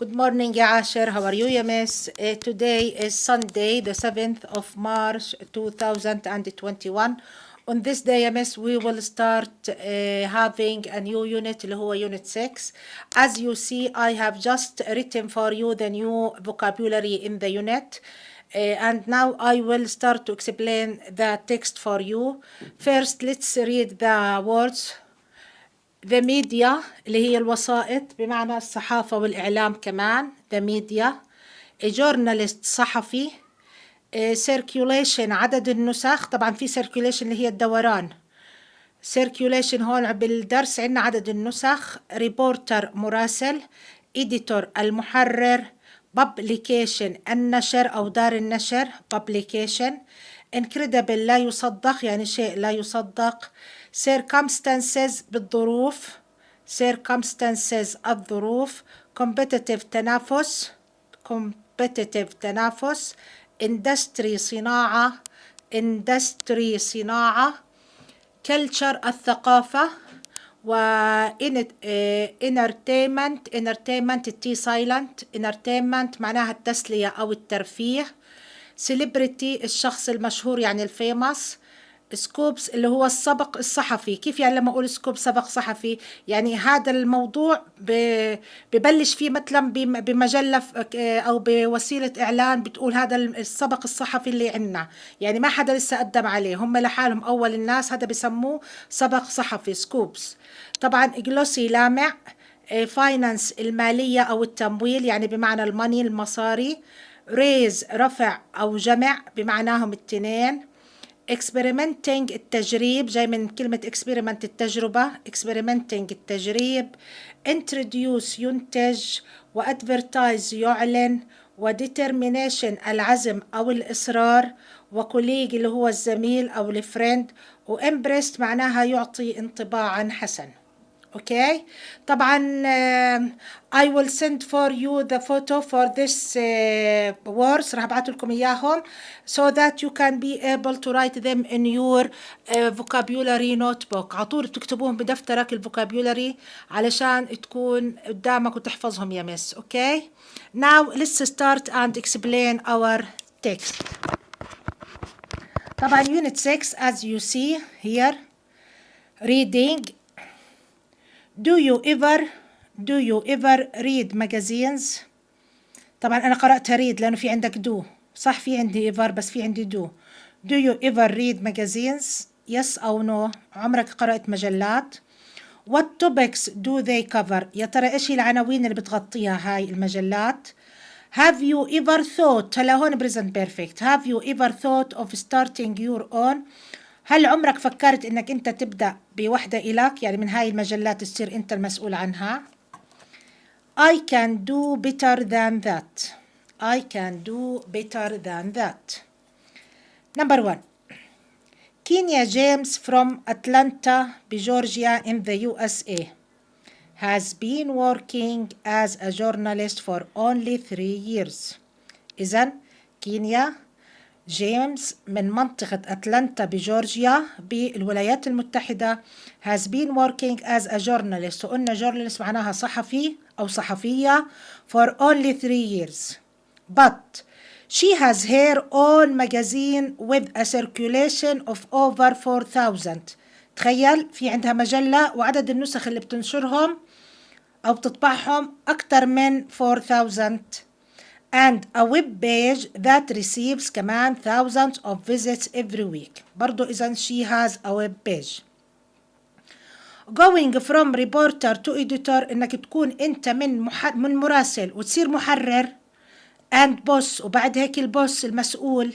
Good morning, يا عاشر. How are you, يا miss? Today is Sunday, the 7th of March 2021. On this day, يا miss, we will start having a new unit اللي هو unit 6. As you see, I have just written for you the new vocabulary in the unit. And now I will start to explain the text for you. First, let's read the words. The media اللي هي الوسائط بمعنى الصحافة والإعلام كمان. The media. A journalist صحفي. Circulation عدد النسخ. طبعا في circulation اللي هي الدوران. Circulation هون بالدرس عندنا عدد النسخ. Reporter مراسل. Editor المحرر. Publication النشر أو دار النشر. Publication. Incredible لا يصدق يعني شيء لا يصدق. Circumstances بالظروف. Circumstances الظروف. Competitive تنافس. Competitive تنافس. Industry صناعة. Industry صناعة. Culture الثقافة. و entertainment. Entertainment T silent. Entertainment معناها التسلية أو الترفيه. Celebrity الشخص المشهور يعني الفيموس. سكوبس اللي هو السبق الصحفي. كيف يعني لما أقول سكوب سبق صحفي؟ يعني هذا الموضوع ببلش فيه مثلا بمجلة أو بوسيلة إعلان بتقول هذا السبق الصحفي اللي عنا، يعني ما حدا لسه قدم عليه، هم لحالهم أول الناس، هذا بسموه سبق صحفي سكوبس. طبعا جلوسي لامع. فاينانس المالية أو التمويل يعني بمعنى الماني المصاري. ريز رفع أو جمع بمعناهم التنين. experimenting التجريب جاي من كلمة experiment التجربة. experimenting التجريب. introduce ينتج. و advertise يعلن. و determination العزم أو الإصرار. و colleague اللي هو الزميل أو الفريند. و impressed معناها يعطي انطباعا حسن. اوكي طبعا I will send for you the photo for this words. راح ابعث لكم اياهم so that you can be able to write them in your vocabulary notebook. عطول بتكتبوهم بدفترك الفوكابيولاري علشان تكون قدامك وتحفظهم يا مس. اوكي now let's start and explain our text. طبعا unit 6 as you see here. reading. Do you ever read magazines? طبعا أنا قرأتها read لأنه في عندك do. صح في عندي ever بس في عندي do. Do you ever read magazines? Yes أو no. عمرك قرأت مجلات؟ What topics do they cover? يا ترى إيش هي العناوين اللي بتغطيها هاي المجلات؟ Have you ever thought؟ هلا هون present perfect. Have you ever thought of starting your own؟ هل عمرك فكرت انك انت تبدأ بوحدة إلك يعني من هاي المجلات تصير انت المسؤول عنها؟ I can do better than that. I can do better than that. Number 1. Kenya James from Atlanta, Georgia in the USA has been working as a journalist for only 3 years. إذن كينيا جيمس من منطقة أتلانتا بجورجيا بالولايات المتحدة has been working as a journalist. وقلنا journalist معناها صحفي أو صحفية for only 3 years. But she has her own magazine with a circulation of over 4,000. تخيل في عندها مجلة وعدد النسخ اللي بتنشرهم أو بتطبعهم أكثر من 4,000. and a web page that receives كمان thousands of visits every week. برضو إذن she has a web page. going from reporter to editor إنك تكون أنت من مراسل وتصير محرر and boss وبعد هيك البوس المسؤول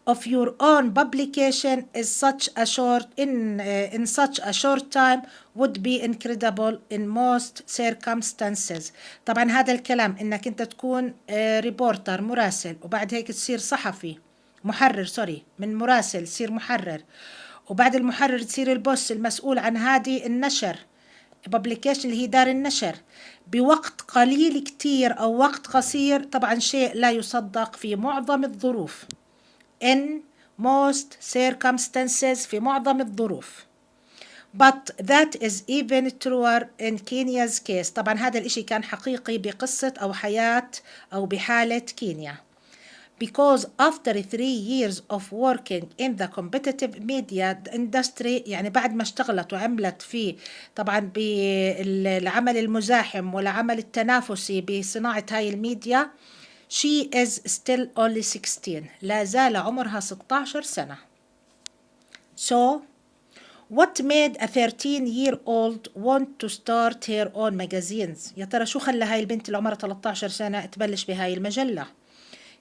of your own publication is such a short in such a short time would be incredible in most circumstances. طبعا هذا الكلام انك انت تكون ريبورتر مراسل وبعد هيك تصير صحفي محرر من مراسل تصير محرر وبعد المحرر تصير البوس المسؤول عن هذه النشر publication اللي هي دار النشر بوقت قليل كتير او وقت قصير. طبعا شيء لا يصدق في معظم الظروف. in most circumstances في معظم الظروف. but that is even truer in Kenya's case. طبعا هذا الإشي كان حقيقي بقصة أو حياة أو بحالة كينيا. Because after 3 years of working in the competitive media industry، يعني بعد ما اشتغلت وعملت في طبعا بالعمل المزاحم والعمل التنافسي بصناعة هاي الميديا، she is still only 16، لا زال عمرها 16 سنة. So what made a 13-year-old want to start her own magazines؟ يا ترى شو خلى هاي البنت اللي عمرها 13 سنة تبلش بهاي المجلة؟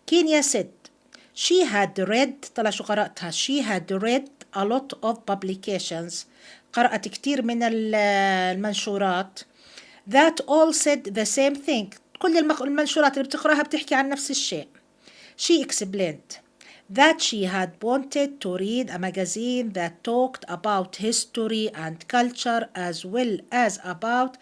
كينيا said she had read، طلع شو قرأتها، she had read a lot of publications، قرأت كتير من المنشورات that all said the same thing، كل المنشورات اللي بتقرأها بتحكي عن نفس الشيء. She explained that she had wanted to read a magazine that talked about history and culture as well as about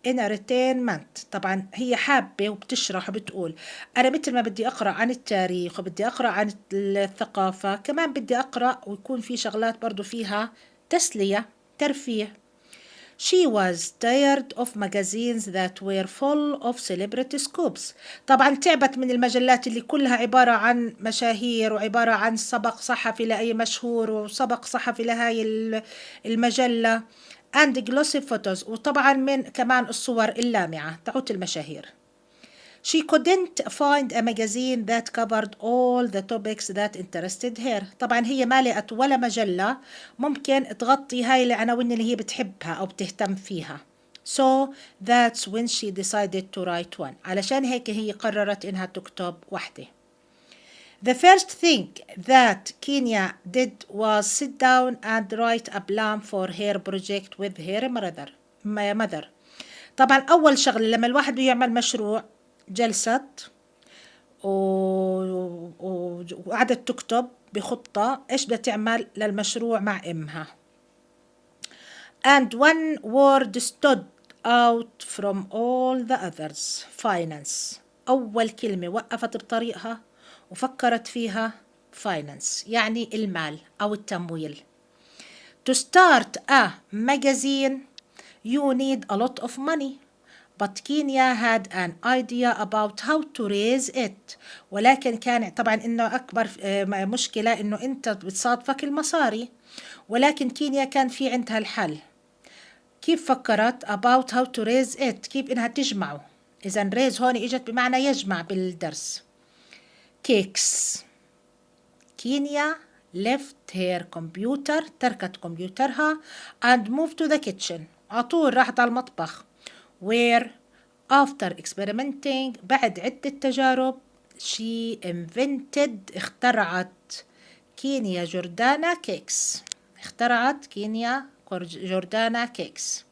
entertainment. طبعا هي حابة وبتشرح وبتقول أنا مثل ما بدي أقرأ عن التاريخ وبدي أقرأ عن الثقافة، كمان بدي أقرأ ويكون في شغلات برضو فيها تسلية ترفيه. She was tired of magazines that were full of celebrity scoops. طبعا تعبت من المجلات اللي كلها عبارة عن مشاهير وعبارة عن سبق صحفي لأي مشهور وسبق صحفي لهاي المجلة and glossy photos، وطبعا من كمان الصور اللامعة تاعت المشاهير. She couldn't find a magazine that covered all the topics that interested her. طبعا هي ما لقت ولا مجلة ممكن تغطي هاي العناوين اللي هي بتحبها أو بتهتم فيها. So that's when she decided to write one. علشان هيك هي قررت إنها تكتب وحدة. The first thing that Kenya did was sit down and write a plan for her project with her mother. طبعا أول شغلة لما الواحد بده يعمل مشروع جلست وقعدت تكتب بخطة إيش بدها تعمل للمشروع مع إمها. And one word stood out from all the others: finance. أول كلمة وقفت بطريقها وفكرت فيها finance، يعني المال أو التمويل. To start a magazine you need a lot of money. But Kenya had an idea about how to raise it. ولكن كان طبعا إنه أكبر مشكلة إنه أنت بتصادفك المصاري، ولكن كينيا كان في عندها الحل. كيف فكرت about how to raise it؟ كيف إنها تجمعه. إذا raise هون إجت بمعنى يجمع بالدرس. cakes. كينيا left her computer، تركت كمبيوترها and moved to the kitchen، عطول راحت على المطبخ where after experimenting، بعد عدة تجارب she invented، اخترعت كينيا جوردانا كيكس، اخترعت كينيا جوردانا كيكس.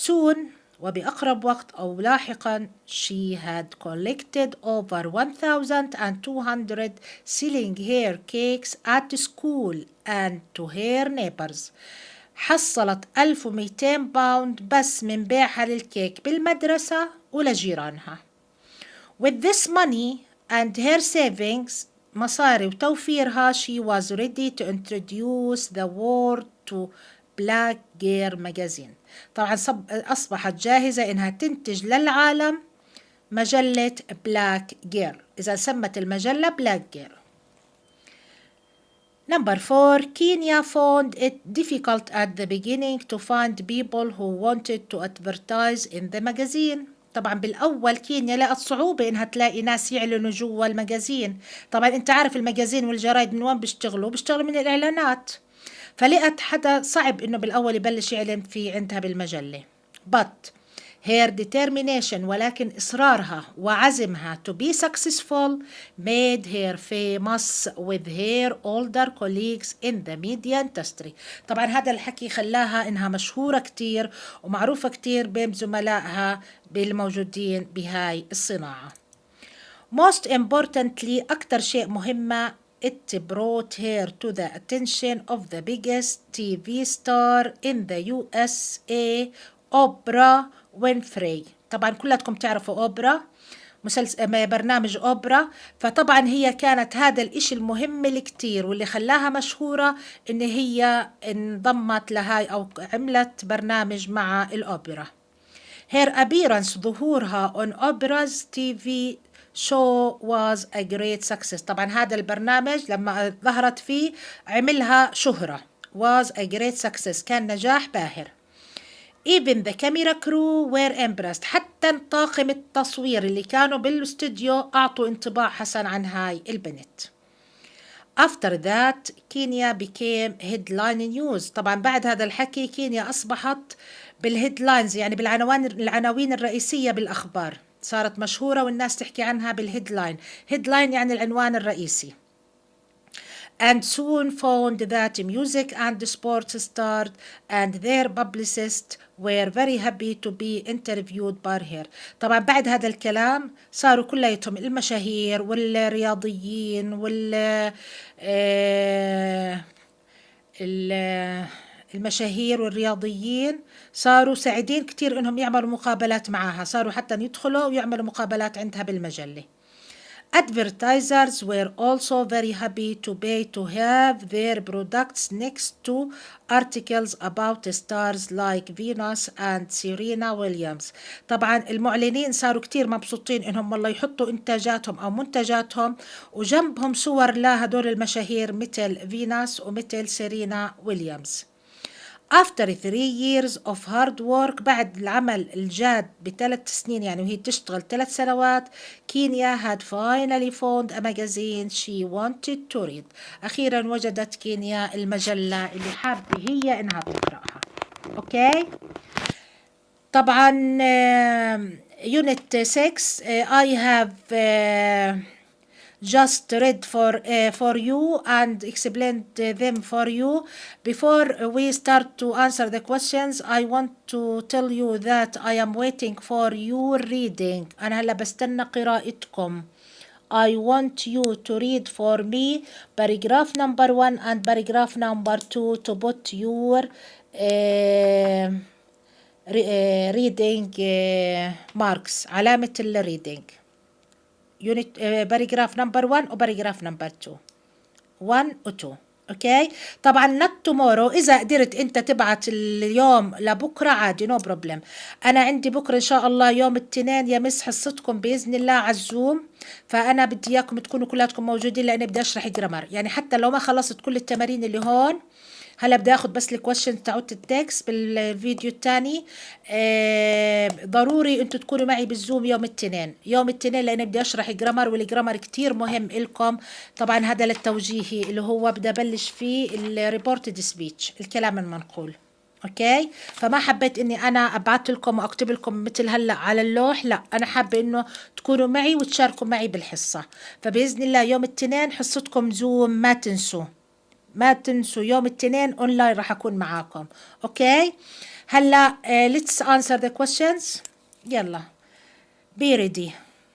soon، وبأقرب وقت أو لاحقا she had collected over 1200 selling her cakes at school and to her neighbors. حصلت 1200 باوند بس من بيعها للكيك بالمدرسة ولجيرانها. With this money and her savings، مصاري وتوفيرها، she was ready to introduce the world to Black Girl magazine. طبعا أصبحت جاهزة إنها تنتج للعالم مجلة Black Girl، إذا سمت المجلة Black Girl. Number 4، Kenya found it difficult at the beginning to find people who wanted to advertise in the magazine. طبعا بالأول كينيا لقت صعوبة إنها تلاقي ناس يعلنوا جوا المجازين. طبعا أنت عارف المجازين والجرايد من وين بيشتغلوا من الإعلانات، فلقت حدا صعب إنه بالأول يبلش يعلن في عندها بالمجلة. But her determination، ولكن إصرارها وعزمها to be successful made her famous with her older colleagues in the media industry. طبعا هذا الحكي خلاها إنها مشهورة كتير ومعروفة كتير بين زملائها بالموجودين بهاي الصناعة. Most importantly، أكتر شيء مهمة، it brought her to the attention of the biggest TV star in the USA، أوبرا وينفري. طبعا كلكم تعرفوا أوبرا، برنامج أوبرا. فطبعا هي كانت هذا الإشي المهم الكتير واللي خلاها مشهورة إن هي انضمت لهاي أو عملت برنامج مع الأوبرا. Her appearance ظهورها on Oprah's TV show was a great success. طبعا هذا البرنامج لما ظهرت فيه عملها شهرة. was a great success كان نجاح باهر. Even the camera crew were impressed. حتى طاقم التصوير اللي كانوا بالاستوديو أعطوا انطباع حسن عن هاي البنت. After that كينيا became headline news. طبعا بعد هذا الحكي كينيا أصبحت بالهيدلاينز يعني العناوين الرئيسية بالأخبار. صارت مشهورة والناس تحكي عنها بالهيدلاين. هيدلاين يعني العنوان الرئيسي. And soon found that music and sports stars and their publicists were very happy to be interviewed by her. طبعا بعد هذا الكلام صاروا كليتهم المشاهير والرياضيين المشاهير والرياضيين صاروا سعيدين كتير انهم يعملوا مقابلات معها. صاروا حتى يدخلوا ويعملوا مقابلات عندها بالمجلة. Advertisers were also very happy to pay to have their products next to articles about stars like Venus and Serena Williams. طبعا المعلنين صاروا كتير مبسوطين انهم والله يحطوا انتاجاتهم او منتجاتهم وجنبهم صور لهدول المشاهير مثل فينوس ومثل سيرينا ويليامز. After 3 years of hard work بعد العمل الجاد ب3 سنين يعني وهي تشتغل 3 سنوات كينيا had finally found a magazine she wanted to read. أخيرا وجدت كينيا المجلة اللي حابة هي إنها تقرأها. أوكي طبعا unit 6 I have just read for you and explained them for you. Before we start to answer the questions I want to tell you that I am waiting for your reading. أنا هلا بستنى قراءتكم. I want you to read for me paragraph number 1 and paragraph number 2 to put your reading marks علامة الريدينج. unit paragraph number 1 و paragraph number 2 1 و 2. اوكي طبعا not tomorrow اذا قدرت انت تبعت اليوم لبكره عادي no problem. انا عندي بكره ان شاء الله يوم الاثنين يمس حصتكم باذن الله على الزوم. فانا بدي اياكم تكونوا كلاتكم موجودين لاني بدي اشرح جرامر يعني حتى لو ما خلصت كل التمارين اللي هون. هلا بدي اخذ بس الكويشن تاعت التكست بالفيديو الثاني. ضروري انتم تكونوا معي بالزوم يوم الاثنين لاني بدي اشرح جرامر والجرامر كتير مهم لكم. طبعا هذا للتوجيهي اللي هو بدي ابلش فيه الريبورتد سبيتش الكلام المنقول. اوكي فما حبيت اني انا ابعث لكم واكتب لكم مثل هلا على اللوح. لا انا حابه انه تكونوا معي وتشاركوا معي بالحصه. فباذن الله يوم الاثنين حصتكم زوم ما تنسوا يوم الاثنين اونلاين راح اكون معاكم. اوكي هلا let's answer the questions. يلا be ready.